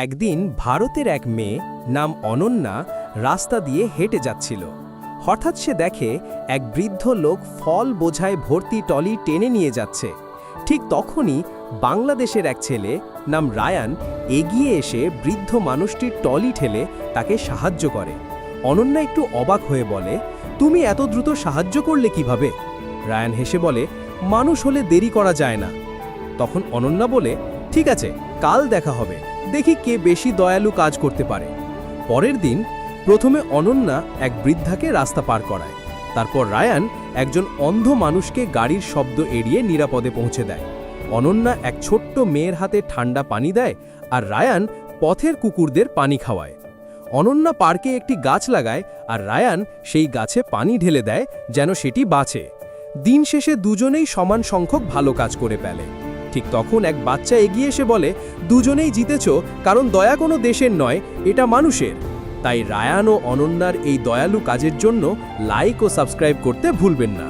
একদিন ভারতের এক মেয়ে নাম অনন্যা রাস্তা দিয়ে হেঁটে যাচ্ছিল। হঠাৎ সে দেখে এক বৃদ্ধ লোক ফল বোঝায় ভর্তি টলি টেনে নিয়ে যাচ্ছে। ঠিক তখনই বাংলাদেশের এক ছেলে নাম রায়ান এগিয়ে এসে বৃদ্ধ মানুষটির টলি ঠেলে তাকে সাহায্য করে। অনন্যা একটু অবাক হয়ে বলে, তুমি এত দ্রুত সাহায্য করলে কিভাবে? রায়ান হেসে বলে, মানুষ হলে দেরি করা যায় না। তখন অনন্যা বলে, ঠিক আছে, কাল দেখা হবে, দেখি কে বেশি দয়ালু কাজ করতে পারে। পরের দিন প্রথমে অনন্যা এক বৃদ্ধাকে রাস্তা পার করায়। তারপর রায়ান একজন অন্ধ মানুষকে গাড়ির শব্দ এড়িয়ে নিরাপদে পৌঁছে দেয়। অনন্যা এক ছোট্ট মেয়ের হাতে ঠান্ডা পানি দেয়, আর রায়ান পথের কুকুরদের পানি খাওয়ায়। অনন্যা পার্কে একটি গাছ লাগায়, আর রায়ান সেই গাছে পানি ঢেলে দেয় যেন সেটি বাঁচে। দিন শেষে দুজনেই সমান সংখ্যক ভালো কাজ করে ফেলে। ঠিক তখন এক বাচ্চা এগিয়ে এসে বলে, দুজনেই জিতেছ, কারণ দয়া কোনো দেশের নয়, এটা মানুষের। তাই রায়ান ও অনন্যার এই দয়ালু কাজের জন্য লাইক ও সাবস্ক্রাইব করতে ভুলবেন না।